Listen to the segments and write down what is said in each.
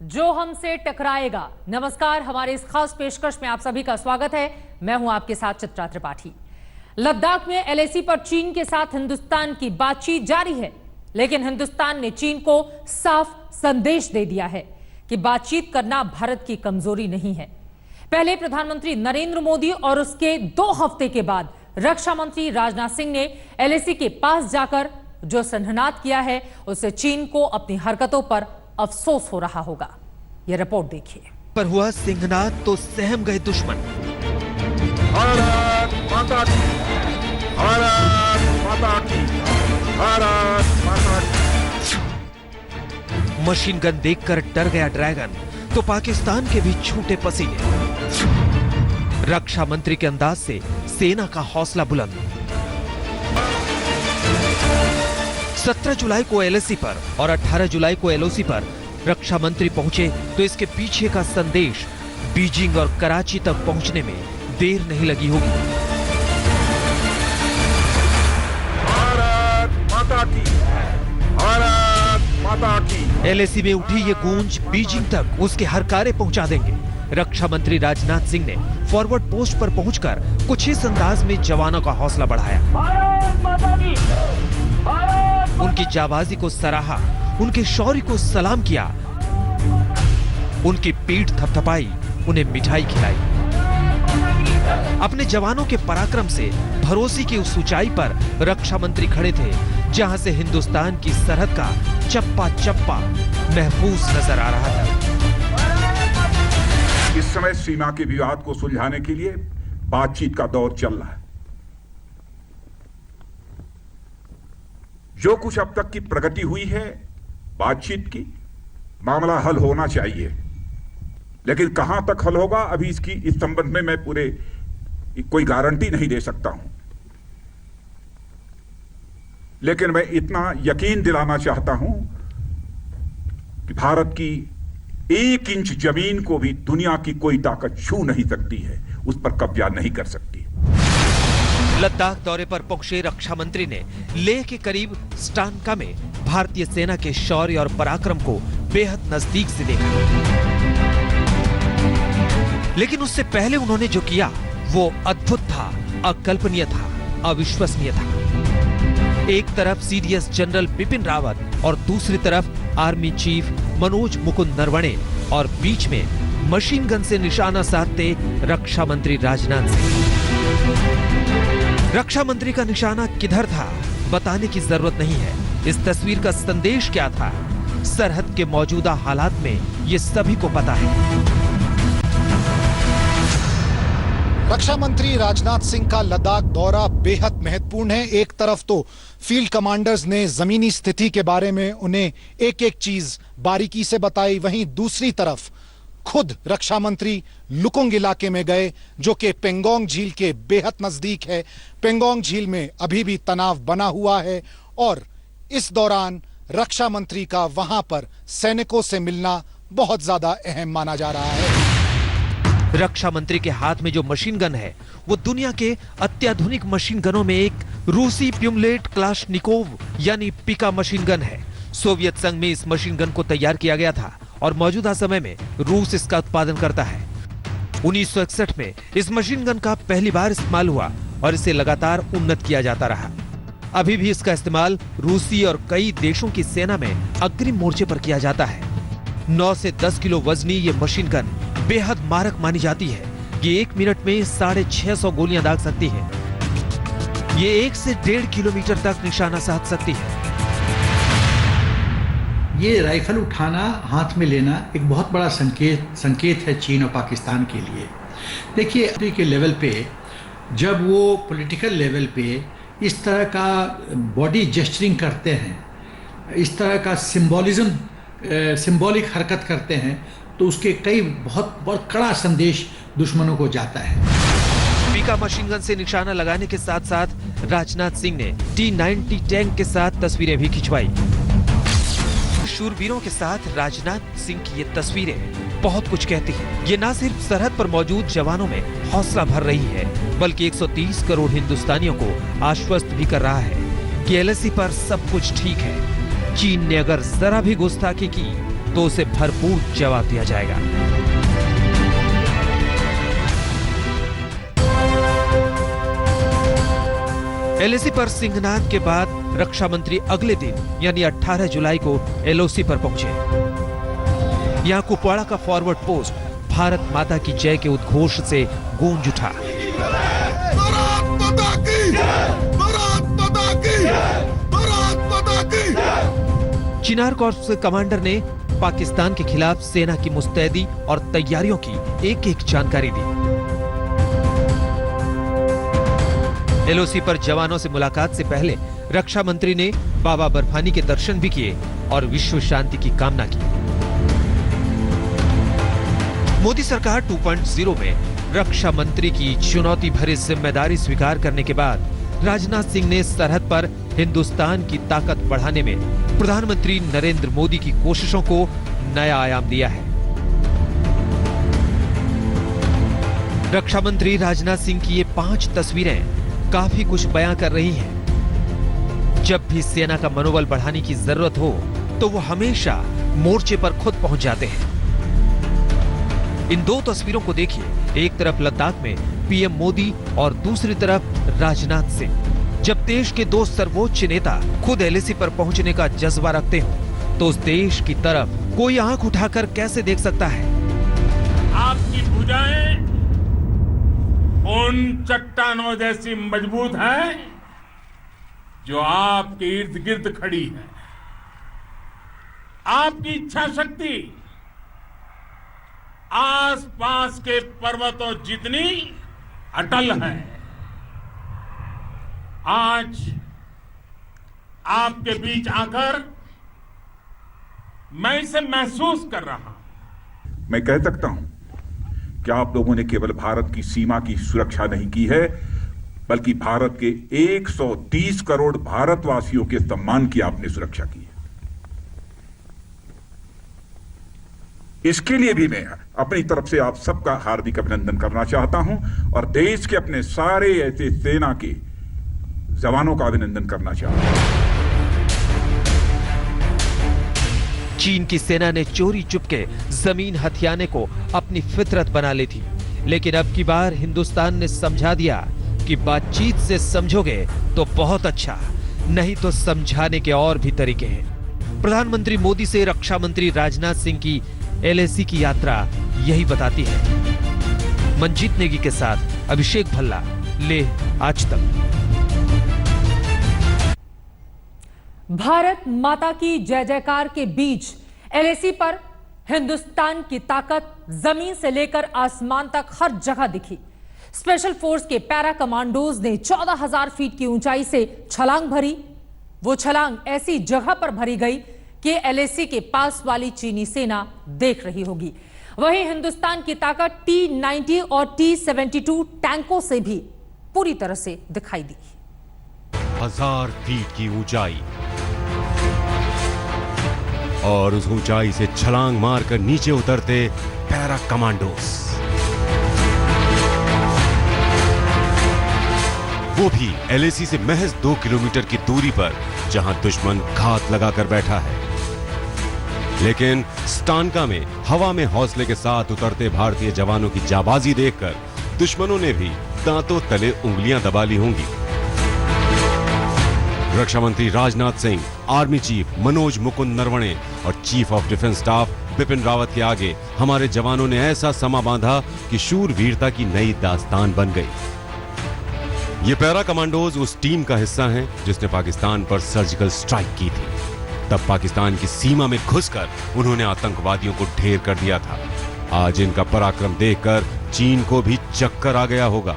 जो हमसे टकराएगा। नमस्कार, हमारे इस खास पेशकश में आप सभी का स्वागत है। मैं हूं आपके साथ चित्रा त्रिपाठी। लद्दाख में एलएसी पर चीन के साथ हिंदुस्तान की बातचीत जारी है, लेकिन हिंदुस्तान ने चीन को साफ संदेश दे दिया है कि बातचीत करना भारत की कमजोरी नहीं है। पहले प्रधानमंत्री नरेंद्र मोदी और उसके 2 हफ्ते के बाद रक्षा मंत्री राजनाथ सिंह ने एलएसी के पास जाकर जो सन्नाट किया है, उससे चीन को अपनी हरकतों पर अफसोस हो रहा होगा। यह रिपोर्ट देखिए। पर हुआ सिंहनाद तो सहम गए दुश्मन। भारत माता की, भारत माता की, भारत माता की। मशीन गन देखकर डर गया ड्रैगन, तो पाकिस्तान के भी छूटे पसीने। रक्षा मंत्री के अंदाज से सेना का हौसला बुलंद। 17 जुलाई को एलएसी पर और 18 जुलाई को एलओसी पर रक्षा मंत्री पहुंचे, तो इसके पीछे का संदेश बीजिंग और कराची तक पहुंचने में देर नहीं लगी होगी। भारत माता की, भारत माता की। एलएसी में उठी ये गूंज बीजिंग तक उसके हरकारे पहुंचा देंगे। रक्षा मंत्री राजनाथ सिंह ने फॉरवर्ड पोस्ट पर पहुंचकर कुछ इस अंदाज में जवानों का हौसला बढ़ाया। भारत माता की, उनकी जाबाजी को सराहा, उनके शौर्य को सलाम किया, उनकी पीठ थपथपाई, उन्हें मिठाई खिलाई। अपने जवानों के पराक्रम से भरोसे की उस ऊंचाई पर रक्षा मंत्री खड़े थे, जहां से हिंदुस्तान की सरहद का चप्पा चप्पा महफूज नजर आ रहा था। इस समय सीमा के विवाद को सुलझाने के लिए बातचीत का दौर चल रहा है। जो कुछ अब तक की प्रगति हुई है बातचीत की, मामला हल होना चाहिए, लेकिन कहां तक हल होगा अभी इस संबंध में मैं कोई गारंटी नहीं दे सकता हूं। लेकिन मैं इतना यकीन दिलाना चाहता हूं कि भारत की 1 इंच जमीन को भी दुनिया की कोई ताकत छू नहीं सकती है, उस पर कब्जा नहीं कर सकती। लद्दाख दौरे पर पहुंचे रक्षा मंत्री ने लेह के करीब स्टानका में भारतीय सेना के शौर्य और पराक्रम को बेहद नजदीक से देखा। लेकिन उससे पहले उन्होंने जो किया वो अद्भुत था, अकल्पनीय था, अविश्वसनीय था। एक तरफ सीडीएस जनरल बिपिन रावत और दूसरी तरफ आर्मी चीफ मनोज मुकुंद नरवणे, और बीच में मशीन गन से निशाना साधते रक्षा मंत्री राजनाथ सिंह। रक्षा मंत्री का निशाना किधर था बताने की जरूरत नहीं है। इस तस्वीर का संदेश क्या था, सरहद के मौजूदा हालात में ये सभी को पता है। रक्षा मंत्री राजनाथ सिंह का लद्दाख दौरा बेहद महत्वपूर्ण है। एक तरफ तो फील्ड कमांडर्स ने जमीनी स्थिति के बारे में उन्हें एक एक चीज बारीकी से बताई, वहीं दूसरी तरफ खुद रक्षा मंत्री लुकुंग इलाके में गए, जो कि पेंगोंग झील के बेहद नजदीक है। पेंगोंग झील में अभी भी तनाव बना हुआ है और इस दौरान रक्षा मंत्री का वहां पर सैनिकों से मिलना बहुत ज्यादा अहम माना जा रहा है। रक्षा मंत्री के हाथ में जो मशीन गन है वो दुनिया के अत्याधुनिक मशीन गनों में एक रूसी प्यूमलेट क्लाशनिकोव यानी पिका मशीन गन है। सोवियत संघ में इस मशीन गन को तैयार किया गया था और मौजूदा समय में रूस इसका उत्पादन करता है। 1961 में इस मशीन गन का पहली बार इस्तेमाल हुआ और इसे लगातार उन्नत किया जाता रहा। अभी भी इसका इस्तेमाल रूसी और कई देशों की सेना में अग्रिम मोर्चे पर किया जाता है। 9 से 10 किलो वजनी ये मशीन गन बेहद मारक मानी जाती है। ये 1 मिनट में 650 गोलियां दाग सकती है। ये 1 से 1.5 किलोमीटर तक निशाना साध सकती है। ये राइफल उठाना, हाथ में लेना एक बहुत बड़ा संकेत है चीन और पाकिस्तान के लिए। देखिए के लेवल पे, जब वो पॉलिटिकल लेवल पे इस तरह का बॉडी जेस्चरिंग करते हैं, इस तरह का सिंबॉलिक हरकत करते हैं, तो उसके कई बहुत कड़ा संदेश दुश्मनों को जाता है। पिका मशीन गन से निशाना लगाने के साथ साथ राजनाथ सिंह ने T-90 टैंक के साथ तस्वीरें भी खिंचवाई। शूरवीरों के साथ राजनाथ सिंह की ये तस्वीरें बहुत कुछ कहती हैं। ये न सिर्फ सरहद पर मौजूद जवानों में हौसला भर रही है, बल्कि 130 करोड़ हिंदुस्तानियों को आश्वस्त भी कर रहा है कि एलएसी पर सब कुछ ठीक है। चीन ने अगर जरा भी गुस्ताखी की तो उसे भरपूर जवाब दिया जाएगा। एलएसी पर सिंहनाद के बाद रक्षा मंत्री अगले दिन यानी 18 जुलाई को एलओसी पर पहुंचे। यहां कुपवाड़ा का फॉरवर्ड पोस्ट भारत माता की जय के उद्घोष से गूंज उठा। चिनार कॉर्प्स कमांडर ने पाकिस्तान के खिलाफ सेना की मुस्तैदी और तैयारियों की एक एक जानकारी दी। एलओसी पर जवानों से मुलाकात से पहले रक्षा मंत्री ने बाबा बर्फानी के दर्शन भी किए और विश्व शांति की कामना की। मोदी सरकार 2.0 में रक्षा मंत्री की चुनौती भरी जिम्मेदारी स्वीकार करने के बाद राजनाथ सिंह ने सरहद पर हिंदुस्तान की ताकत बढ़ाने में प्रधानमंत्री नरेंद्र मोदी की कोशिशों को नया आयाम दिया है। रक्षा मंत्री राजनाथ सिंह की ये 5 तस्वीरें काफी कुछ बयां कर रही हैं। जब भी सेना का मनोबल बढ़ाने की जरूरत हो तो वो हमेशा मोर्चे पर खुद पहुंच जाते हैं। इन 2 तस्वीरों को देखिए, एक तरफ लद्दाख में पीएम मोदी और दूसरी तरफ राजनाथ सिंह। जब देश के 2 सर्वोच्च नेता खुद एलएसी पर पहुंचने का जज्बा रखते हो तो उस देश की तरफ कोई आंख उठाकर कैसे देख सकता है? आपकी भुजाएं उन चट्टानों जैसी मजबूत हैं जो आपके इर्द गिर्द खड़ी है। आपकी इच्छा शक्ति आसपास के पर्वतों जितनी अटल है। आज आपके बीच आकर मैं इसे महसूस कर रहा हूं। मैं कह सकता हूं कि आप लोगों ने केवल भारत की सीमा की सुरक्षा नहीं की है, बल्कि भारत के 130 करोड़ भारतवासियों के सम्मान की आपने सुरक्षा की है। इसके लिए भी मैं अपनी तरफ से आप सबका हार्दिक अभिनंदन करना चाहता हूं और देश के अपने सारे ऐसे सेना के जवानों का अभिनंदन करना चाहता हूं। चीन की सेना ने चोरी चुपके जमीन हथियाने को अपनी फितरत बना ली थी, लेकिन अब की बार हिंदुस्तान ने समझा दिया कि बातचीत से समझोगे तो बहुत अच्छा, नहीं तो समझाने के और भी तरीके हैं। प्रधानमंत्री मोदी से रक्षा मंत्री राजनाथ सिंह की एलएसी की यात्रा यही बताती है। मंजीत नेगी के साथ अभिषेक भल्ला, लेह आज तक। भारत माता की जय जयकार के बीच एलएसी पर हिंदुस्तान की ताकत जमीन से लेकर आसमान तक हर जगह दिखी। स्पेशल फोर्स के पैरा कमांडोज ने 14,000 फीट की ऊंचाई से छलांग भरी। वो छलांग ऐसी जगह पर भरी गई कि एलएसी के पास वाली चीनी सेना देख रही होगी। वहीं हिंदुस्तान की ताकत T-90 और T-72 टैंकों से भी पूरी तरह से दिखाई दी। 1000 फीट की ऊंचाई और उस ऊंचाई से छलांग मारकर नीचे उतरते पैरा कमांडोस, वो भी एलएसी से महज 2 किलोमीटर की दूरी पर, जहां दुश्मन घात लगाकर बैठा है। लेकिन स्टानका में हवा में हौसले के साथ उतरते भारतीय जवानों की जाबाजी देखकर दुश्मनों ने भी दांतों तले उंगलियां दबा ली होंगी। रक्षा मंत्री राजनाथ सिंह, आर्मी चीफ मनोज मुकुंद नरवणे और chief of defence staff Bipin Rawat के आगे हमारे जवानों ने ऐसा समा बांधा कि शूरवीरता की नई दास्तान बन गई। ये पैरा कमांडोज उस टीम का हिस्सा हैं जिसने पाकिस्तान पर सर्जिकल स्ट्राइक की थी। तब पाकिस्तान की सीमा में घुसकर उन्होंने आतंकवादियों को ढेर कर दिया था। आज इनका पराक्रम देखकर चीन को भी चक्कर आ गया होगा।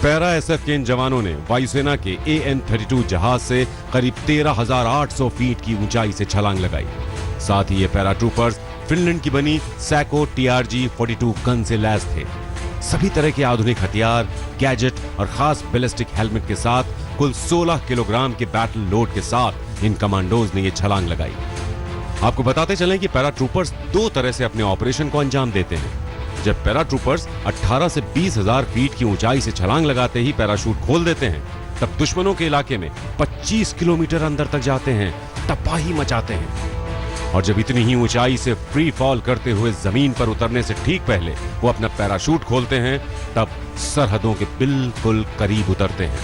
पैरा एसएफ के इन जवानों ने वायुसेना के AN-32 जहाज से करीब 13,800 फीट की ऊंचाई से छलांग लगाई। साथ ही ये पैरा ट्रूपर्स फिनलैंड की बनी सैको TRG-42 गन से लैस थे। सभी तरह के आधुनिक हथियार, गैजेट और खास बैलिस्टिक हेलमेट के साथ कुल 16 किलोग्राम के बैटल लोड के साथ इन कमांडोज ने ये छलांग लगाई। आपको बताते चलें कि पैरा ट्रूपर्स 2 तरह से अपने ऑपरेशन को अंजाम देते हैं। जब पैरा ट्रूपर्स 18 से 20,000 फीट की ऊंचाई से छलांग लगाते ही पैराशूट खोल देते हैं, तब दुश्मनों के इलाके में 25 किलोमीटर अंदर तक जाते हैं, तबाही मचाते हैं। और जब इतनी ही ऊंचाई से फ्री फॉल करते हुए जमीन पर उतरने से ठीक पहले वो अपना पैराशूट खोलते हैं, तब सरहदों के बिल्कुल करीब उतरते हैं।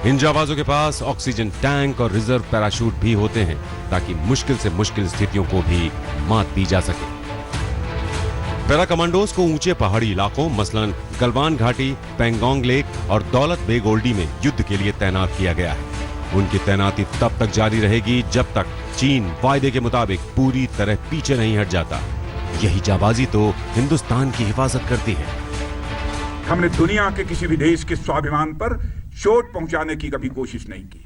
इन जाबाजों के पास ऑक्सीजन टैंक और रिजर्व पैराशूट भी होते हैं ताकि मुश्किल से मुश्किल स्थितियों को भी मात दी जा सके। पैरा कमांडोज को ऊंचे पहाड़ी इलाकों मसलन गलवान घाटी, पैंगोंग लेक और दौलत बेग ओल्डी में युद्ध के लिए तैनात किया गया है। उनकी तैनाती तब तक जारी रहेगी जब तक चीन वायदे के मुताबिक पूरी तरह पीछे नहीं हट जाता। यही जाबाजी तो हिंदुस्तान की हिफाजत करती है। हमने दुनिया के किसी भी देश के स्वाभिमान पर चोट पहुंचाने की कभी कोशिश नहीं की,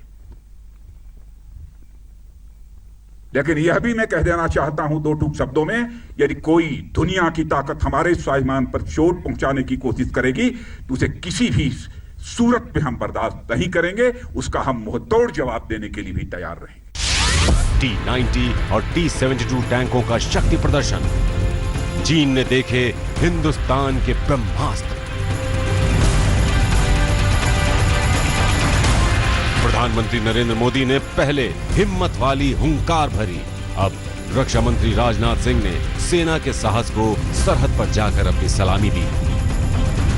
लेकिन यह भी मैं कह देना चाहता हूं दो टूक शब्दों में, यदि कोई दुनिया की ताकत हमारे स्वाभिमान पर चोट पहुंचाने की कोशिश करेगी तो उसे किसी भी सूरत में हम बर्दाश्त नहीं करेंगे। उसका हम मुंहतोड़ जवाब देने के लिए भी तैयार रहेंगे। T-90 और T-72 टैंकों का शक्ति प्रदर्शन, चीन ने देखे हिंदुस्तान के ब्रह्मास्त्र। प्रधानमंत्री नरेंद्र मोदी ने पहले हिम्मत वाली हुंकार भरी, अब रक्षा मंत्री राजनाथ सिंह ने सेना के साहस को सरहद पर जाकर अपनी सलामी दी।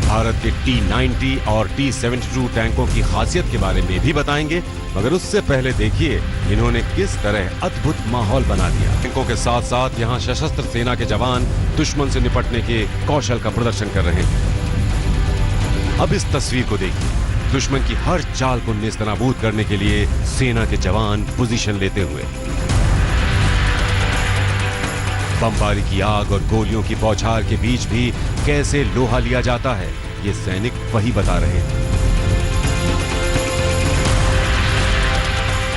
भारत के T-90 और T-72 टैंकों की खासियत के बारे में भी बताएंगे, मगर उससे पहले देखिए इन्होंने किस तरह अद्भुत माहौल बना दिया। टैंकों के साथ साथ यहाँ सशस्त्र सेना के जवान दुश्मन से निपटने के कौशल का प्रदर्शन कर रहे हैं। अब इस तस्वीर को देखिए, दुश्मन की हर चाल को नेस्तनाबूद करने के लिए सेना के जवान पोजीशन लेते हुए। बमबारी की आग और गोलियों की बौछार के बीच भी कैसे लोहा लिया जाता है, ये सैनिक वही बता रहे हैं।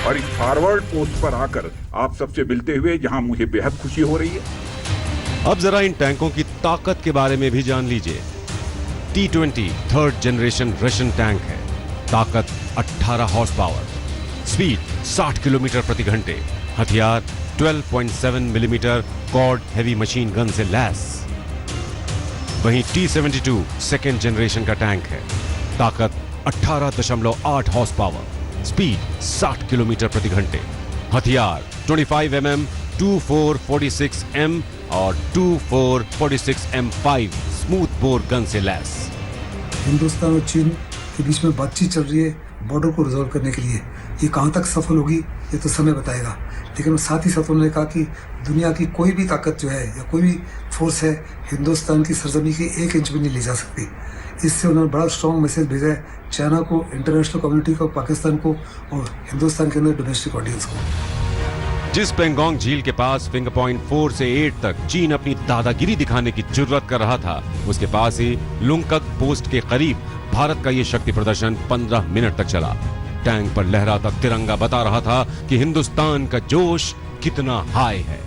और इस फॉरवर्ड पोस्ट पर आकर आप सबसे मिलते हुए जहां मुझे बेहद खुशी हो रही है। अब जरा इन टैंकों की ताकत के बारे में भी जान लीजिए। T-20 third generation Russian tank है। ताकत 18 हॉर्स पावर, स्पीड 60 किलोमीटर प्रति घंटे, हथियार 12.7 millimetre Kord heavy machine gun से लैस। वहीं T-72 सेकेंड जनरेशन का टैंक है। ताकत 18.8 हॉर्स पावर, स्पीड 60 किलोमीटर प्रति घंटे, हथियार 25 mm 2446M और 2446M5 स्मूथ बोर गन से लैस। हिंदुस्तान और चीन के बीच में बातचीत चल रही है बॉर्डर को रिजॉल्व करने के लिए। ये कहाँ तक सफल होगी ये तो समय बताएगा, लेकिन साथ ही साथ उन्होंने कहा कि दुनिया की कोई भी ताकत जो है या कोई भी फोर्स है हिंदुस्तान की सरजमी के 1 इंच भी नहीं ले जा सकती। इससे उन्होंने बड़ा स्ट्रॉन्ग मैसेज भेजा है चाइना को, इंटरनेशनल कम्युनिटी को, पाकिस्तान को और हिंदुस्तान के अंदर डोमेस्टिक ऑडियंस को। जिस पेंगोंग झील के पास फिंगर पॉइंट 4 से 8 तक चीन अपनी दादागिरी दिखाने की जुर्रत कर रहा था, उसके पास ही लुंगकक पोस्ट के करीब भारत का ये शक्ति प्रदर्शन 15 मिनट तक चला। टैंक पर लहराता तिरंगा बता रहा था कि हिंदुस्तान का जोश कितना हाई है।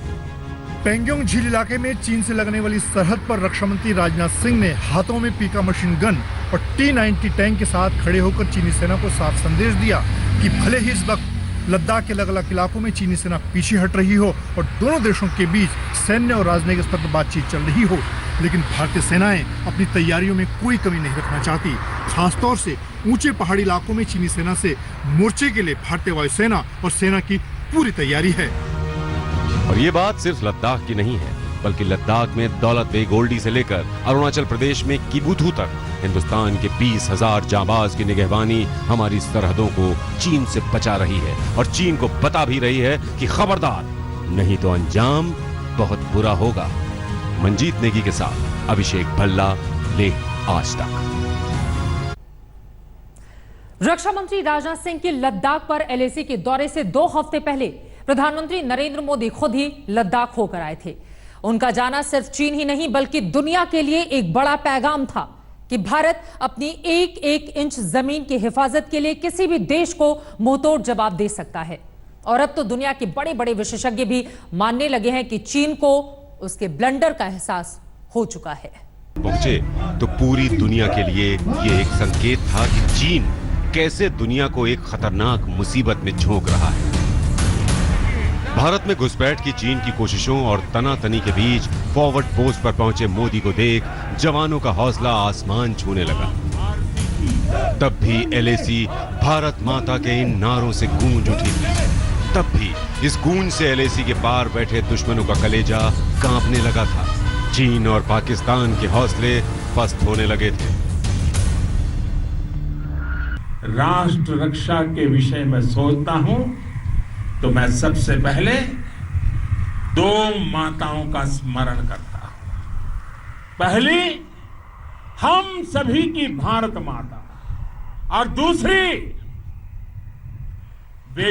पेंगोंग झील इलाके में चीन से लगने वाली सरहद पर रक्षा मंत्री राजनाथ सिंह ने हाथों में पीका मशीन गन और T-90 टैंक के साथ खड़े होकर चीनी सेना को साफ संदेश दिया कि भले ही इस वक्त लद्दाख के अलग अलग इलाकों में चीनी सेना पीछे हट रही हो और दोनों देशों के बीच सैन्य और राजनयिक स्तर पर बातचीत चल रही हो, लेकिन भारतीय सेनाएं अपनी तैयारियों में कोई कमी नहीं रखना चाहती। खासतौर से ऊंचे पहाड़ी इलाकों में चीनी सेना से मोर्चे के लिए भारतीय वायुसेना और सेना की पूरी तैयारी है। और ये बात सिर्फ लद्दाख की नहीं है, बल्कि लद्दाख में दौलत बेग ओल्डी से लेकर अरुणाचल प्रदेश में किबुथु तक हिंदुस्तान के 20,000 जाबाज की निगहबानी हमारी सरहदों को चीन से बचा रही है और चीन को बता भी रही है कि खबरदार, नहीं तो अंजाम बहुत बुरा होगा। मंजीत नेगी के साथ अभिषेक भल्ला, लेह आज तक। रक्षा मंत्री राजनाथ सिंह के लद्दाख पर LAC के दौरे से 2 हफ्ते पहले प्रधानमंत्री नरेंद्र मोदी खुद ही लद्दाख होकर आए थे। उनका जाना सिर्फ चीन ही नहीं बल्कि दुनिया के लिए एक बड़ा पैगाम था कि भारत अपनी एक इंच जमीन की हिफाजत के लिए किसी भी देश को मुंहतोड़ जवाब दे सकता है। और अब तो दुनिया के बड़े बड़े विशेषज्ञ भी मानने लगे हैं कि चीन को उसके ब्लंडर का एहसास हो चुका है। पहुंचे तो पूरी दुनिया के लिए ये एक संकेत था कि चीन कैसे दुनिया को एक खतरनाक मुसीबत में झोंक रहा है। भारत में घुसपैठ की चीन की कोशिशों और तनातनी के बीच फॉरवर्ड पोस्ट पर पहुंचे मोदी को देख जवानों का हौसला आसमान छूने लगा। तब भी LAC भारत माता के इन नारों से गूंज उठी थी। तब भी इस गूंज से एलएसी के पार बैठे दुश्मनों का कलेजा कांपने लगा था। चीन और पाकिस्तान के हौसले पस्त होने लगे थे। राष्ट्र रक्षा के विषय में सोचता हूं तो मैं सबसे पहले दो माताओं का स्मरण करता हूं। पहली हम सभी की भारत माता और दूसरी वे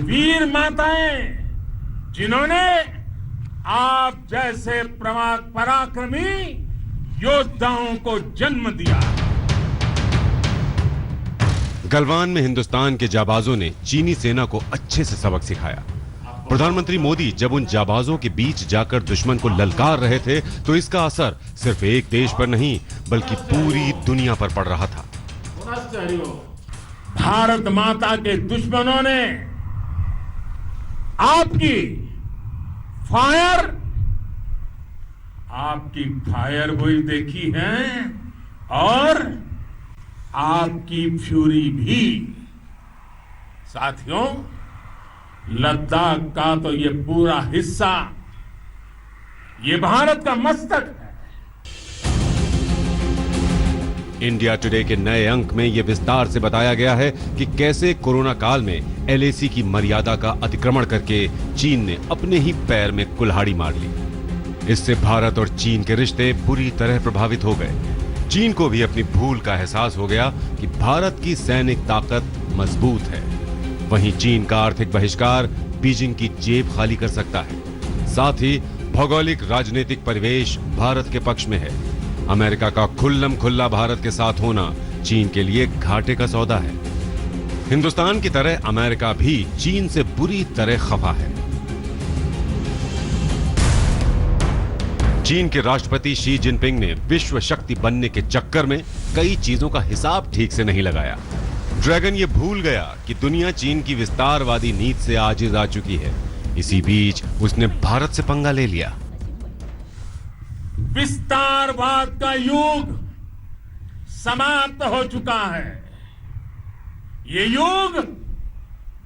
वीर माताएं, जिन्होंने आप जैसे पराक्रमी योद्धाओं को जन्म दिया। गलवान में हिंदुस्तान के जाबाजों ने चीनी सेना को अच्छे से सबक सिखाया। प्रधानमंत्री मोदी जब उन जाबाजों के बीच जाकर दुश्मन को ललकार रहे थे तो इसका असर सिर्फ एक देश पर नहीं बल्कि पूरी दुनिया पर पड़ रहा था। भारत माता के दुश्मनों ने आपकी फायर हुई देखी है और आपकी फ्यूरी भी। साथियों, लद्दाख का तो ये पूरा हिस्सा ये भारत का मस्तक है। इंडिया टुडे के नए अंक में यह विस्तार से बताया गया है कि कैसे कोरोना काल में एलएसी की मर्यादा का अतिक्रमण करके चीन ने अपने ही पैर में कुल्हाड़ी मार ली। इससे भारत और चीन के रिश्ते बुरी तरह प्रभावित हो गए। चीन को भी अपनी भूल का एहसास हो गया कि भारत की सैनिक ताकत मजबूत है। वहीं चीन का आर्थिक बहिष्कार बीजिंग की जेब खाली कर सकता है। साथ ही भौगोलिक राजनीतिक परिवेश भारत के पक्ष में है। अमेरिका का खुल्लम खुल्ला भारत के साथ होना चीन के लिए घाटे का सौदा है। हिंदुस्तान की तरह अमेरिका भी चीन से बुरी तरह खफा है। चीन के राष्ट्रपति शी जिनपिंग ने विश्व शक्ति बनने के चक्कर में कई चीजों का हिसाब ठीक से नहीं लगाया। ड्रैगन ये भूल गया कि दुनिया चीन की विस्तारवादी नीति से आजिज आ चुकी है। इसी बीच उसने भारत से पंगा ले लिया। विस्तारवाद का युग समाप्त हो चुका है। ये युग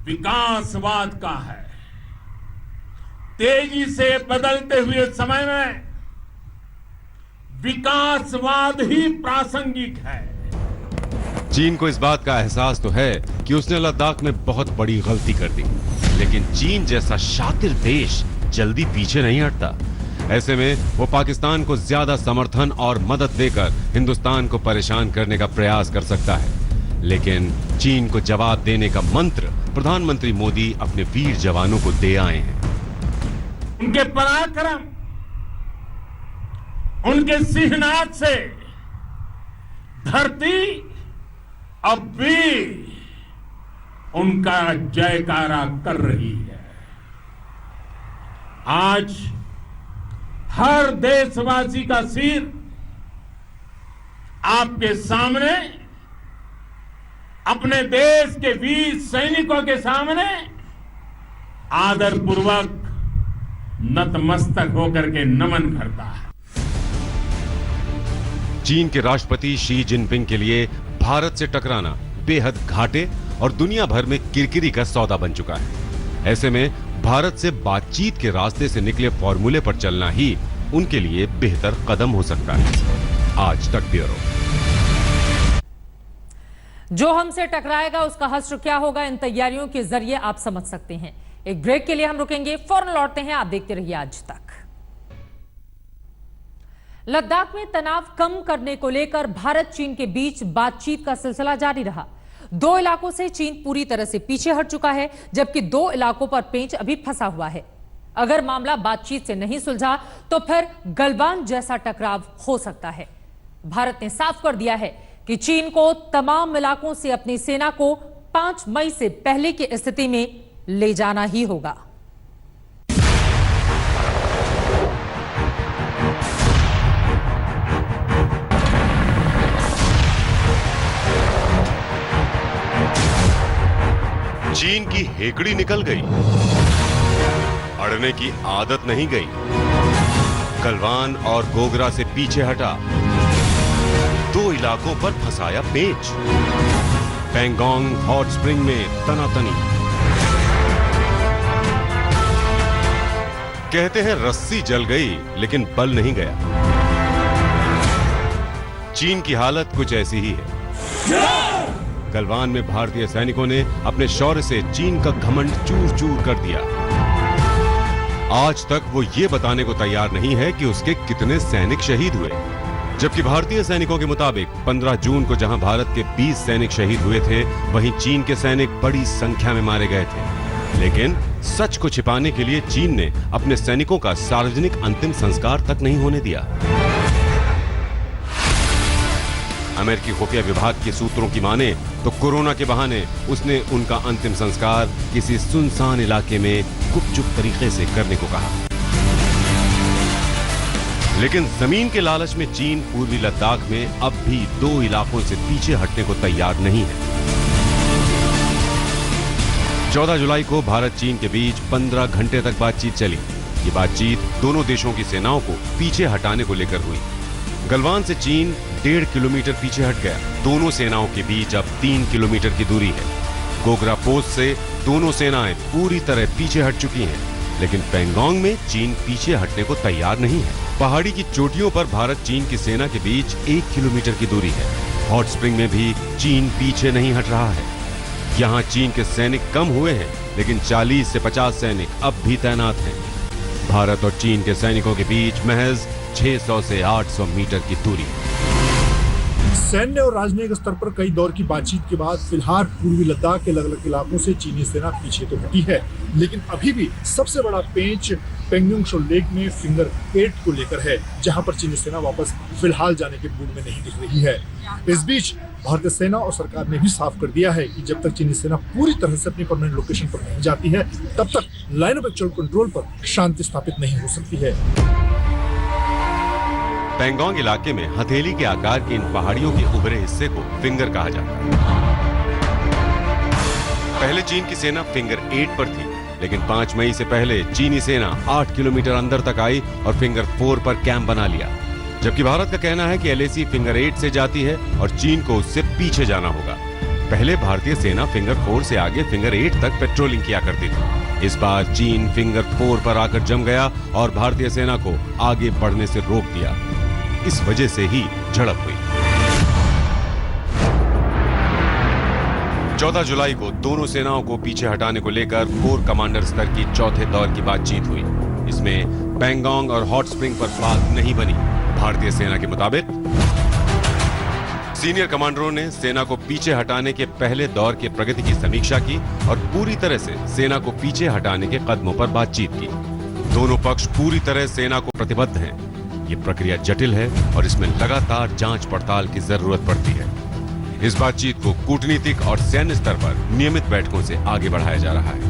विकासवाद का है। तेजी से बदलते हुए समय में विकासवाद ही प्रासंगिक है। चीन को इस बात का एहसास तो है कि उसने लद्दाख में बहुत बड़ी गलती कर दी, लेकिन चीन जैसा शातिर देश जल्दी पीछे नहीं हटता। ऐसे में वो पाकिस्तान को ज्यादा समर्थन और मदद देकर हिंदुस्तान को परेशान करने का प्रयास कर सकता है। लेकिन चीन को जवाब देने का मंत्र प्रधानमंत्री मोदी अपने वीर जवानों को दे आए हैं। उनके पराक्रम, उनके सिंहनाद से धरती अब भी उनका जयकारा कर रही है। आज हर देशवासी का सिर आपके सामने, अपने देश के वीर सैनिकों के सामने आदरपूर्वक नतमस्तक होकर के नमन करता है। चीन के राष्ट्रपति शी जिनपिंग के लिए भारत से टकराना बेहद घाटे और दुनिया भर में किरकिरी का सौदा बन चुका है। ऐसे में भारत से बातचीत के रास्ते से निकले फॉर्मूले पर चलना ही उनके लिए बेहतर कदम हो सकता है। आज तक ब्यूरो। जो हमसे टकराएगा उसका हश्र क्या होगा, इन तैयारियों के जरिए आप समझ सकते हैं। एक ब्रेक के लिए हम रुकेंगे, फौरन लौटते हैं। आप देखते रहिए आज तक। लद्दाख में तनाव कम करने को लेकर भारत चीन के बीच बातचीत का सिलसिला जारी रहा। दो इलाकों से चीन पूरी तरह से पीछे हट चुका है, जबकि दो इलाकों पर पेंच अभी फंसा हुआ है। अगर मामला बातचीत से नहीं सुलझा तो फिर गलवान जैसा टकराव हो सकता है। भारत ने साफ कर दिया है कि चीन को तमाम इलाकों से अपनी सेना को 5 मई से पहले की स्थिति में ले जाना ही होगा। चीन की हेकड़ी निकल गई, अड़ने की आदत नहीं गई। गलवान और गोगरा से पीछे हटा, 2 इलाकों पर फंसाया पेंच। पैंगोंग हॉट स्प्रिंग में तनातनी। कहते हैं रस्सी जल गई लेकिन बल नहीं गया। चीन की हालत कुछ ऐसी ही है। गलवान में भारतीय सैनिकों ने अपने शौर्य से चीन का घमंड चूर चूर कर दिया। आज तक वो ये बताने को तैयार नहीं है कि उसके कितने सैनिक शहीद हुए, जबकि भारतीय सैनिकों के मुताबिक 15 जून को जहां भारत के 20 सैनिक शहीद हुए थे, वहीं चीन के सैनिक बड़ी संख्या में मारे गए थे। लेकिन सच को छिपाने के लिए चीन ने अपने सैनिकों का सार्वजनिक अंतिम संस्कार तक नहीं होने दिया। अमेरिकी खुफिया विभाग के सूत्रों की माने तो कोरोना के बहाने उसने उनका अंतिम संस्कार किसी सुनसान इलाके में गुपचुप तरीके से करने को कहा। लेकिन जमीन के लालच में चीन पूर्वी लद्दाख में अब भी 2 इलाकों से पीछे हटने को तैयार नहीं है। 14 जुलाई को भारत चीन के बीच 15 घंटे तक बातचीत चली। ये बातचीत दोनों देशों की सेनाओं को पीछे हटाने को लेकर हुई। गलवान से चीन 1.5 किलोमीटर पीछे हट गया। दोनों सेनाओं के बीच अब 3 किलोमीटर की दूरी है। गोगरा पोस्ट से दोनों सेनाएं पूरी तरह पीछे हट चुकी हैं, लेकिन पैंगोंग में चीन पीछे हटने को तैयार नहीं है। पहाड़ी की चोटियों पर भारत चीन की सेना के बीच 1 किलोमीटर की दूरी है। हॉट स्प्रिंग में भी चीन पीछे नहीं हट रहा है। यहाँ चीन के सैनिक कम हुए हैं, लेकिन 40 से 50 सैनिक अब भी तैनात हैं। भारत और चीन के सैनिकों के बीच महज 600 से 800 मीटर की दूरी। सैन्य और राजनयिक स्तर पर कई दौर की बातचीत के बाद फिलहाल पूर्वी लद्दाख के अलग अलग इलाकों से चीनी सेना पीछे तो हटी है, लेकिन अभी भी सबसे बड़ा पेंच पेंगोंग शो लेक में फिंगर 8 को लेकर है, जहां पर चीनी सेना वापस फिलहाल जाने के मूड में नहीं दिख रही है। इस बीच भारतीय सेना और सरकार ने भी साफ कर दिया है कि जब तक चीनी सेना पूरी तरह से अपनी परमानेंट लोकेशन पर नहीं जाती है, तब तक लाइन ऑफ एक्चुअल कंट्रोल पर शांति स्थापित नहीं हो सकती है। पैंगोंग इलाके में हथेली के आकार के इन पहाड़ियों के उभरे हिस्से को फिंगर कहा जाता है। पहले चीन की सेना फिंगर 8 पर थी, लेकिन 5 मई से पहले चीनी सेना 8 किलोमीटर अंदर तक आई और फिंगर 4 पर कैंप बना लिया। जबकि भारत का कहना है कि LAC फिंगर 8 से जाती है और चीन को उससे पीछे जाना होगा। पहले भारतीय सेना फिंगर 4 से आगे फिंगर 8 तक पेट्रोलिंग किया करती थी। इस बार चीन फिंगर 4 पर आकर जम गया और भारतीय सेना को आगे बढ़ने से रोक दिया। इस वजह से ही झड़प हुई। 14 जुलाई को दोनों सेनाओं को पीछे हटाने को लेकर कोर कमांडर स्तर की चौथे दौर की बातचीत हुई। इसमें पैंगोंग और हॉट स्प्रिंग पर बात नहीं बनी। भारतीय सेना के मुताबिक सीनियर कमांडरों ने सेना को पीछे हटाने के पहले दौर के प्रगति की समीक्षा की और पूरी तरह से सेना को पीछे हटाने के कदमों पर बातचीत की। दोनों पक्ष पूरी तरह सेना को प्रतिबद्ध हैं। ये प्रक्रिया जटिल है और इसमें लगातार जांच पड़ताल की जरूरत पड़ती है। इस बातचीत को कूटनीतिक और सैन्य स्तर पर नियमित बैठकों से आगे बढ़ाया जा रहा है।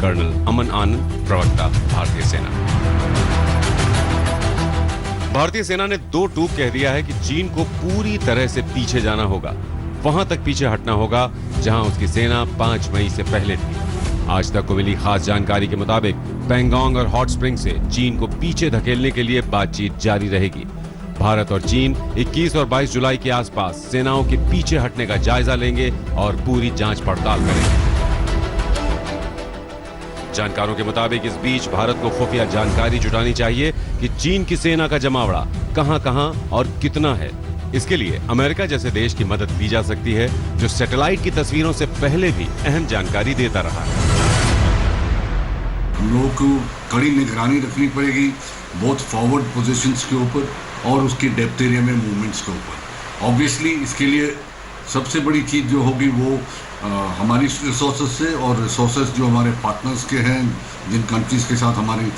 कर्नल अमन आनंद, प्रवक्ता, भारतीय सेना। भारतीय सेना ने 2 टूक कह दिया है कि चीन को पूरी तरह से पीछे जाना होगा, वहां तक पीछे हटना होगा जहां उसकी सेना 5 मई से पहले थी। आज तक को मिली खास जानकारी के मुताबिक पैंगोंग और हॉट स्प्रिंग से चीन को पीछे धकेलने के लिए बातचीत जारी रहेगी। भारत और चीन 21 और 22 जुलाई के आसपास सेनाओं के पीछे हटने का जायजा लेंगे और पूरी जांच पड़ताल करेंगे। जानकारों के मुताबिक इस बीच भारत को खुफिया जानकारी जुटानी चाहिए कि चीन की सेना का जमावड़ा कहां-कहां और कितना है। इसके लिए अमेरिका जैसे देश की मदद ली जा सकती है, जो सैटेलाइट की तस्वीरों से पहले भी अहम जानकारी देता रहा है। हम लोगों को कड़ी निगरानी रखनी पड़ेगी, बोथ फॉरवर्ड पोजीशंस के ऊपर और उसकी डेप्थ एरिया में मूवमेंट्स के ऊपर। ऑब्वियसली इसके लिए सबसे बड़ी चीज़ जो होगी वो हमारी रिसोर्सेज से और रिसोर्सेज जो हमारे पार्टनर्स के हैं, जिन कंट्रीज़ के साथ हमारी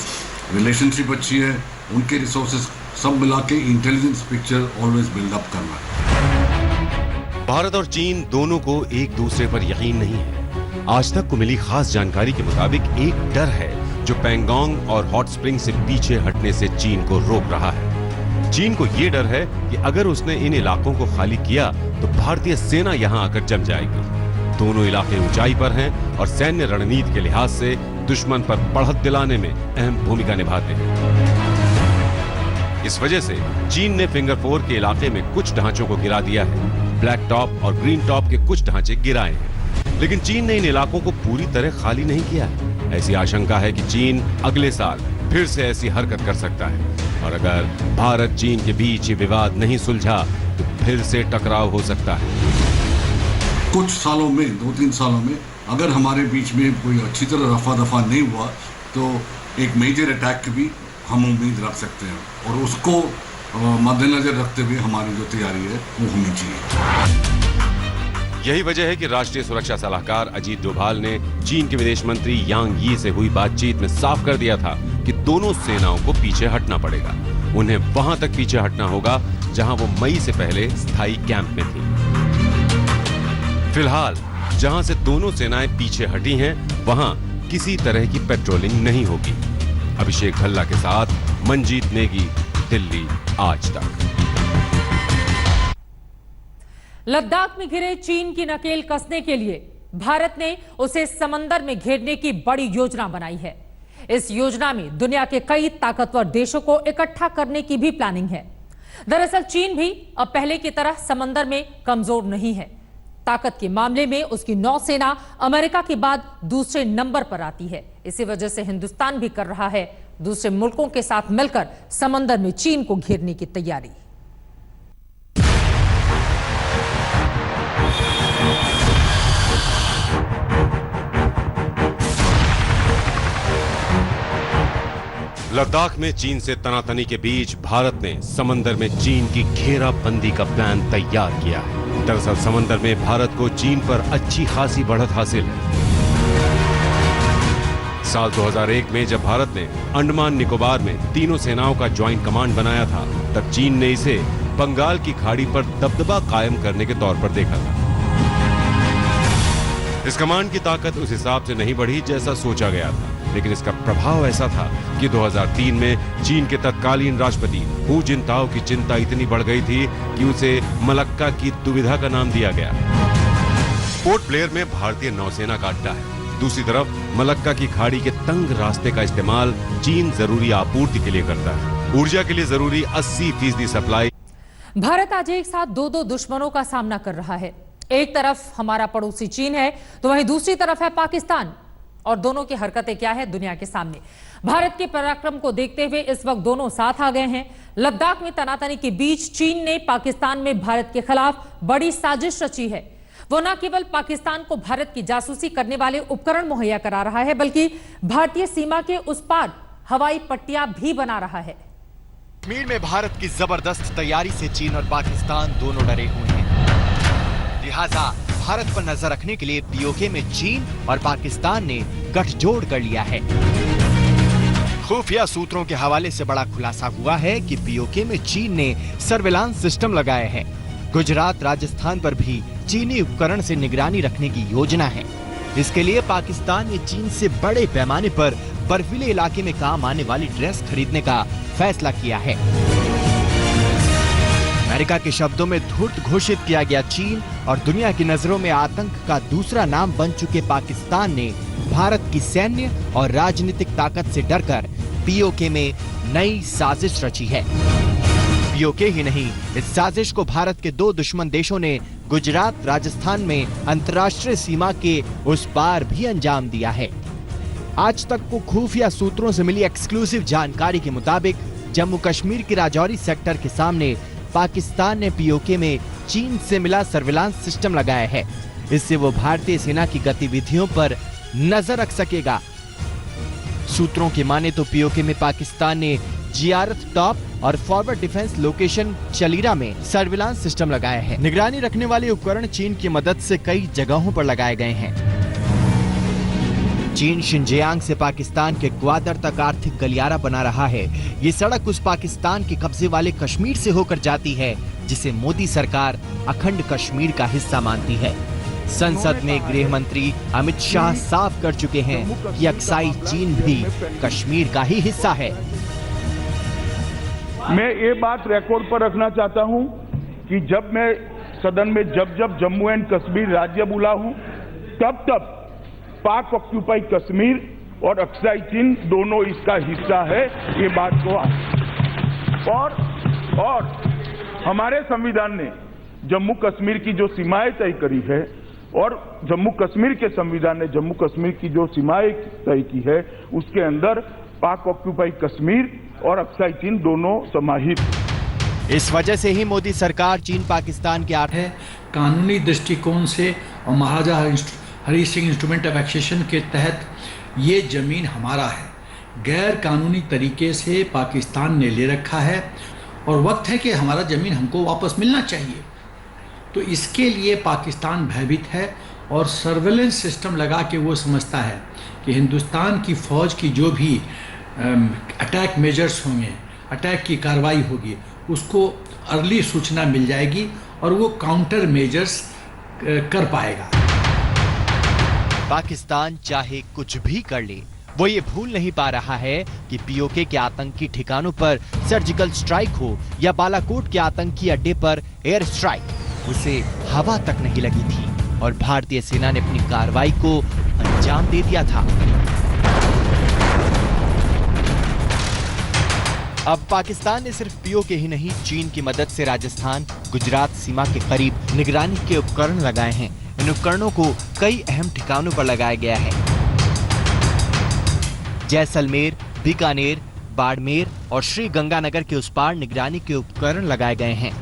रिलेशनशिप अच्छी है, उनके रिसोर्सेज सब मिला के इंटेलिजेंस पिक्चर ऑलवेज बिल्डअप करना है। भारत और चीन दोनों को एक दूसरे पर यकीन नहीं है। आज तक को मिली खास जानकारी के मुताबिक एक डर है जो पैंगोंग और हॉट स्प्रिंग से पीछे हटने से चीन को रोक रहा है। चीन को यह डर है कि अगर उसने इन इलाकों को खाली किया तो भारतीय सेना यहां आकर जम जाएगी। दोनों इलाके ऊंचाई पर हैं और सैन्य रणनीति के लिहाज से दुश्मन पर बढ़त दिलाने में अहम भूमिका निभाते हैं। इस वजह से चीन ने फिंगर 4 के इलाके में कुछ ढांचों को गिरा दिया है। ब्लैक टॉप और ग्रीन टॉप के कुछ ढांचे गिराए हैं, लेकिन चीन ने इन इलाकों को पूरी तरह खाली नहीं किया है। ऐसी आशंका है कि चीन अगले साल फिर से ऐसी हरकत कर सकता है और अगर भारत चीन के बीच ये विवाद नहीं सुलझा तो फिर से टकराव हो सकता है। कुछ सालों में, 2-3 सालों में अगर हमारे बीच में कोई अच्छी तरह रफा दफा नहीं हुआ तो एक मेजर अटैक की भी हम उम्मीद रख सकते हैं और उसको मद्देनजर रखते हुए हमारी जो तैयारी है वो होनी चाहिए। यही वजह है कि राष्ट्रीय सुरक्षा सलाहकार अजीत डोभाल ने चीन के विदेश मंत्री यांग यी से हुई बातचीत में साफ कर दिया था कि दोनों सेनाओं को पीछे हटना पड़ेगा। उन्हें वहां तक पीछे हटना होगा जहां वो मई से पहले स्थायी कैंप में थी। फिलहाल जहां से दोनों सेनाएं पीछे हटी हैं, वहां किसी तरह की पेट्रोलिंग नहीं होगी। अभिषेक भल्ला के साथ मंजीत नेगी, दिल्ली आज तक। लद्दाख में घिरे चीन की नकेल कसने के लिए भारत ने उसे समंदर में घेरने की बड़ी योजना बनाई है। इस योजना में दुनिया के कई ताकतवर देशों को इकट्ठा करने की भी प्लानिंग है। दरअसल चीन भी अब पहले की तरह समंदर में कमजोर नहीं है। ताकत के मामले में उसकी नौसेना अमेरिका के बाद दूसरे नंबर पर आती है। इसी वजह से हिंदुस्तान भी कर रहा है दूसरे मुल्कों के साथ मिलकर समंदर में चीन को घेरने की तैयारी। लद्दाख में चीन से तनातनी के बीच भारत ने समंदर में चीन की घेराबंदी का प्लान तैयार किया है। दरअसल समंदर में भारत को चीन पर अच्छी खासी बढ़त हासिल है। साल 2001 में जब भारत ने अंडमान निकोबार में तीनों सेनाओं का ज्वाइंट कमांड बनाया था, तब चीन ने इसे बंगाल की खाड़ी पर दबदबा कायम करने के तौर पर देखा था। इस कमांड की ताकत उस हिसाब से नहीं बढ़ी जैसा सोचा गया था, लेकिन इसका प्रभाव ऐसा था कि 2003 में चीन के तत्कालीन राष्ट्रपति हू जिनताओ की चिंता इतनी बढ़ गई थी कि उसे मलक्का की दुविधा का नाम दिया गया। पोर्ट ब्लेयर में भारतीय नौसेना का अड्डा है। दूसरी तरफ मलक्का की खाड़ी के तंग रास्ते का इस्तेमाल चीन जरूरी आपूर्ति के लिए करता है। ऊर्जा के लिए जरूरी 80% सप्लाई। भारत आज एक साथ दो दुश्मनों का सामना कर रहा है। एक तरफ हमारा पड़ोसी चीन है तो वहीं दूसरी तरफ है पाकिस्तान, और दोनों की हरकतें क्या है दुनिया के सामने। भारत के पराक्रम को देखते हुए इस वक्त दोनों साथ आ गए हैं। लद्दाख में तनातनी के बीच चीन ने पाकिस्तान में भारत के खिलाफ बड़ी साजिश रची है। वो न केवल पाकिस्तान को भारत की जासूसी करने वाले उपकरण मुहैया करा रहा है, बल्कि भारतीय सीमा के उस पार हवाई पट्टियां भी बना रहा है। कश्मीर में भारत की जबरदस्त तैयारी से चीन और पाकिस्तान दोनों डरे हुए हैं। लिहाजा भारत पर नजर रखने के लिए पीओके में चीन और पाकिस्तान ने गठजोड़ कर लिया है। खुफिया सूत्रों के हवाले से बड़ा खुलासा हुआ है कि पीओके में चीन ने सर्विलांस सिस्टम लगाए हैं। गुजरात, राजस्थान पर भी चीनी उपकरण से निगरानी रखने की योजना है। इसके लिए पाकिस्तान ने चीन से बड़े पैमाने पर बर्फीले इलाके में काम आने वाली ड्रेस खरीदने का फैसला किया है। अमेरिका के शब्दों में धूर्त घोषित किया गया चीन और दुनिया की नजरों में आतंक का दूसरा नाम बन चुके पाकिस्तान ने भारत की सैन्य और राजनीतिक ताकत से डरकर पीओके में नई साजिश रची है। पीओके ही नहीं, इस साजिश को भारत के दो दुश्मन देशों ने गुजरात, राजस्थान में अंतर्राष्ट्रीय सीमा के उस पार भी अंजाम दिया है। आज तक को खुफिया सूत्रों से मिली एक्सक्लूसिव जानकारी के मुताबिक जम्मू कश्मीर के राजौरी सेक्टर के सामने पाकिस्तान ने पीओके में चीन से मिला सर्विलांस सिस्टम लगाया है। इससे वो भारतीय सेना की गतिविधियों पर नजर रख सकेगा। सूत्रों की माने तो पीओके में पाकिस्तान ने जियारत टॉप और फॉरवर्ड डिफेंस लोकेशन चलीरा में सर्विलांस सिस्टम लगाया है। निगरानी रखने वाले उपकरण चीन की मदद से कई जगहों पर लगाए गए हैं। चीन शिनजियांग से पाकिस्तान के ग्वादर तक आर्थिक गलियारा बना रहा है। ये सड़क उस पाकिस्तान के कब्जे वाले कश्मीर से होकर जाती है जिसे मोदी सरकार अखंड कश्मीर का हिस्सा मानती है। संसद में गृह मंत्री अमित शाह साफ कर चुके हैं कि अक्साई चीन भी कश्मीर का ही हिस्सा है। मैं ये बात रिकॉर्ड पर रखना चाहता हूं कि जब मैं सदन में जब जम्मू एंड कश्मीर राज्य बोला हूं, तब पाक ऑक्यूपाई कश्मीर और अक्साई चीन दोनों इसका हिस्सा है। ये बात को और हमारे संविधान ने जम्मू कश्मीर की जो सीमाएं तय करी है और जम्मू कश्मीर के संविधान ने जम्मू कश्मीर की जो सीमाएं तय की है उसके अंदर पाक ऑक्यूपाई कश्मीर और अक्साई चीन दोनों समाहित। इस वजह से ही मोदी सरकार चीन पाकिस्तान के है कानूनी दृष्टिकोण से और महाराजा Hari Singh instrument of accession के तहत ये जमीन हमारा है, गैर कानूनी तरीके से पाकिस्तान ने ले रखा है और वक्त है कि हमारा जमीन हमको वापस मिलना चाहिए। तो इसके लिए पाकिस्तान भयभीत है और सर्वेलेंस सिस्टम लगा के वो समझता है कि हिंदुस्तान की फ़ौज की जो भी अटैक मेजर्स होंगे, अटैक की कार्रवाई होगी, उसको अर्ली सूचना मिल जाएगी और वो काउंटर मेजर्स कर पाएगा। पाकिस्तान चाहे कुछ भी कर ले, वो ये भूल नहीं पा रहा है कि पीओके के आतंकी ठिकानों पर सर्जिकल स्ट्राइक हो या बालाकोट के आतंकी अड्डे पर एयर स्ट्राइक, उसे हवा तक नहीं लगी थी और भारतीय सेना ने अपनी कार्रवाई को अंजाम दे दिया था। अब पाकिस्तान ने सिर्फ पीओके ही नहीं, चीन की मदद से राजस्थान गुजरात सीमा के करीब निगरानी के उपकरण लगाए हैं। इन उपकरणों को कई अहम ठिकानों पर लगाया गया है। जैसलमेर, बीकानेर, बाड़मेर और श्री गंगानगर के उस पार निगरानी के उपकरण लगाए गए हैं।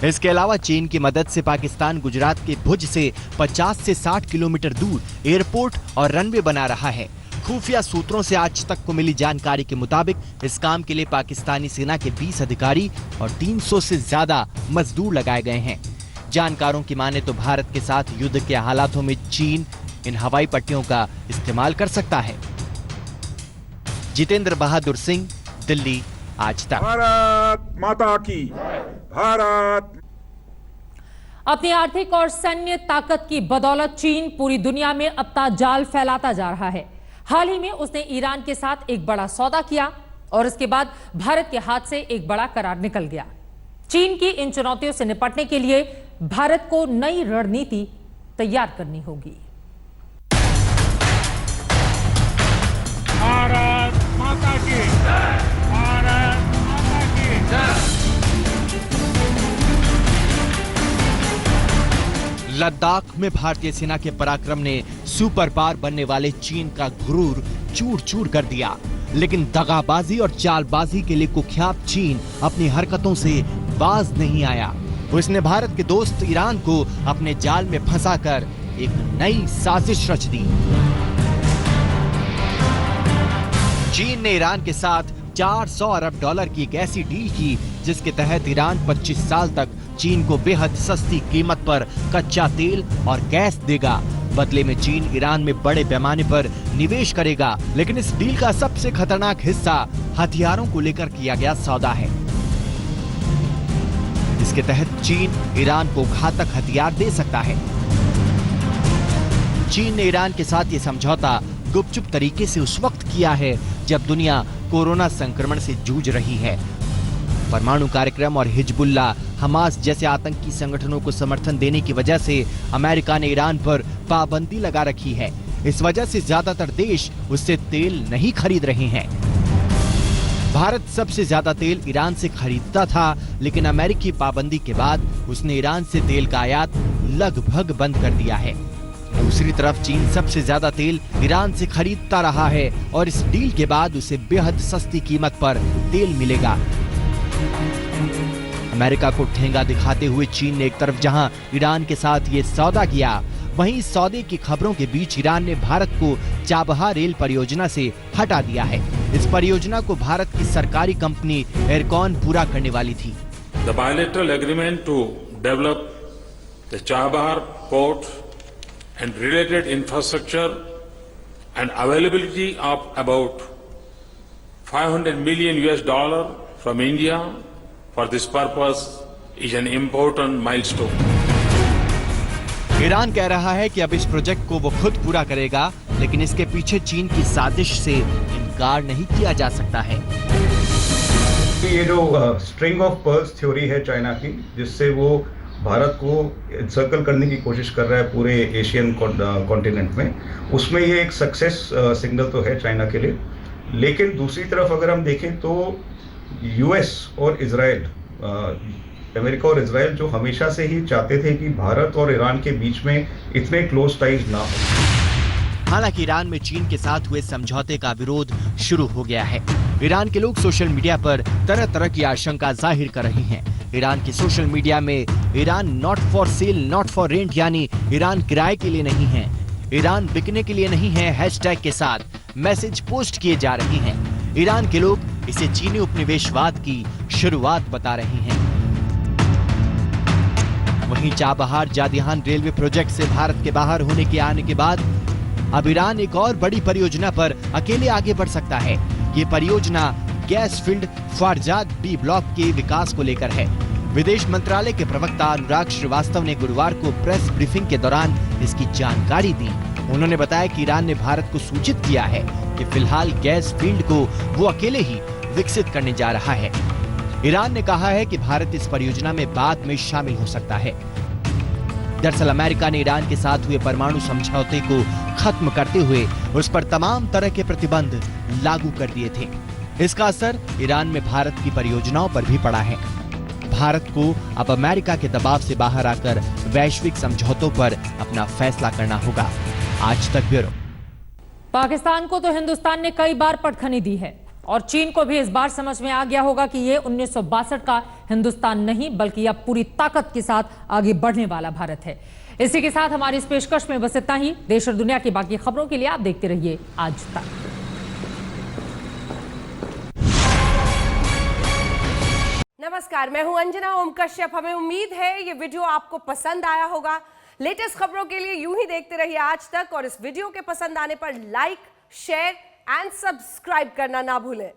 इसके अलावा चीन की मदद से पाकिस्तान गुजरात के भुज से 50 से 60 किलोमीटर दूर एयरपोर्ट और रनवे बना रहा है। खुफिया सूत्रों से आज तक को मिली जानकारी के मुताबिक इस काम के लिए पाकिस्तानी सेना के 20 अधिकारी और 300 से ज्यादा मजदूर लगाए गए हैं। जानकारों की माने तो भारत के साथ युद्ध के हालातों में चीन इन हवाई पट्टियों का इस्तेमाल कर सकता है। जितेंद्र बहादुर सिंह, दिल्ली, आज तक। भारत माता की, भारत। अपनी आर्थिक और सैन्य ताकत की बदौलत चीन पूरी दुनिया में अपना जाल फैलाता जा रहा है। हाल ही में उसने ईरान के साथ एक बड़ा सौदा किया और इसके बाद भारत के हाथ से एक बड़ा करार निकल गया। चीन की इन चुनौतियों से निपटने के लिए भारत को नई रणनीति तैयार करनी होगी। भारत माता की, भारत माता की जय। लद्दाख में भारतीय सेना के पराक्रम ने सुपर पावर बनने वाले चीन का गुरूर चूर चूर कर दिया, लेकिन दगाबाजी और चालबाजी के लिए कुख्यात चीन अपनी हरकतों से बाज नहीं आया। उसने भारत के दोस्त ईरान को अपने जाल में फंसाकर एक नई साजिश रच दी। चीन ने ईरान के साथ 400 अरब डॉलर की एक ऐसी डील की जिसके तहत ईरान 25 साल तक चीन को बेहद सस्ती कीमत पर कच्चा तेल और गैस देगा। बदले में चीन ईरान में बड़े पैमाने पर निवेश करेगा। लेकिन इस डील का सबसे खतरनाक हिस्सा हथियारों को लेकर किया गया सौदा है। इसके तहत चीन ईरान को घातक हथियार दे सकता है। चीन ने ईरान के साथ ये समझौता गुपचुप तरीके से उस वक्त किया है जब दुनिया कोरोना संक्रमण से जूझ रही है। परमाणु कार्यक्रम और हिजबुल्लाह, हमास जैसे आतंकी संगठनों को समर्थन देने की वजह से अमेरिका ने ईरान पर पाबंदी लगा रखी है। इस वजह से ज्यादातर देश उससे तेल नहीं खरीद रहे हैं। भारत सबसे ज्यादा तेल ईरान से खरीदता था, लेकिन अमेरिकी पाबंदी के बाद उसने ईरान से तेल का आयात लगभग बंद कर दिया है। दूसरी तरफ चीन सबसे ज्यादा तेल ईरान से खरीदता रहा है और इस डील के बाद उसे बेहद सस्ती कीमत पर तेल मिलेगा। अमेरिका को ठेंगा दिखाते हुए चीन ने एक तरफ जहां ईरान के साथ ये सौदा किया, वहीं इस सौदे की खबरों के बीच ईरान ने भारत को चाबहार रेल परियोजना से हटा दिया है। इस परियोजना को भारत की सरकारी कंपनी एरकॉन पूरा करने वाली थी। The bilateral agreement to develop the Chabahar port and related infrastructure and availability of about $500 million from India for this purpose is an important milestone. Iran कह रहा है कि अब इस प्रोजेक्ट को वो खुद पूरा करेगा, लेकिन इसके पीछे चीन की साजिश से इनकार नहीं किया जा सकता है। ये जो स्ट्रिंग ऑफ पर्ल्स थ्योरी है चाइना की, जिससे वो भारत को सर्कल करने की कोशिश कर रहा है पूरे एशियन कॉन्टिनेंट में, उसमें ये एक सक्सेस सिग्नल तो है चाइना के लिए। लेकिन दूसरी तरफ अगर हम देखें तो यूएस और इजराइल, अमेरिका और इजराइल जो हमेशा से ही चाहते थे कि भारत और ईरान के बीच में इतने क्लोज टाइज ना हो। हालांकि ईरान में चीन के साथ हुए समझौते का विरोध शुरू हो गया है। ईरान के लोग सोशल मीडिया पर तरह तरह की आशंका जाहिर कर रहे हैं। ईरान की सोशल मीडिया में Iran not for sale not for rent यानी ईरान किराए के लिए नहीं है, ईरान बिकने के लिए नहीं है हैशटैग के साथ मैसेज पोस्ट किए जा रहे हैं। ईरान के लोग इसे चीनी उपनिवेशवाद की शुरुआत बता रहे हैं। वहीं चाबहार जादिहान रेलवे प्रोजेक्ट से भारत के बाहर होने के आने के बाद अब ईरान एक और बड़ी परियोजना पर अकेले आगे बढ़ सकता है। ये परियोजना गैस फील्ड फारजाद बी ब्लॉक के विकास को लेकर है। विदेश मंत्रालय के प्रवक्ता अनुराग श्रीवास्तव ने गुरुवार को प्रेस ब्रीफिंग के दौरान इसकी जानकारी दी। उन्होंने बताया कि ईरान ने भारत को सूचित किया है कि फिलहाल गैस फील्ड को वो अकेले ही विकसित करने जा रहा है। ईरान ने कहा है कि भारत इस परियोजना में बाद में शामिल हो सकता है। दरअसल अमेरिका ने ईरान के साथ हुए परमाणु समझौते को खत्म करते हुए उस पर तमाम तरह के प्रतिबंध लागू कर दिए थे। इसका असर ईरान में भारत की परियोजनाओं पर भी पड़ा है। भारत को अब अमेरिका के दबाव से बाहर आकर वैश्विक समझौतों पर अपना फैसला करना होगा। आज तक ब्यूरो। पाकिस्तान को तो हिंदुस्तान ने कई बार पटखनी दी है और चीन को भी इस बार समझ में आ गया होगा कि ये 1962 का हिंदुस्तान नहीं बल्कि अब पूरी ताकत के साथ आगे बढ़ने वाला भारत है। इसी के साथ हमारी इस पेशकश में बस इतना ही। देश और दुनिया की बाकी खबरों के लिए आप देखते रहिए आज तक। नमस्कार, मैं हूं अंजना ओम कश्यप। हमें उम्मीद है ये वीडियो आपको पसंद आया होगा। लेटेस्ट खबरों के लिए यूं ही देखते रहिए आज तक और इस वीडियो के पसंद आने पर लाइक, शेयर एंड सब्सक्राइब करना ना भूलें।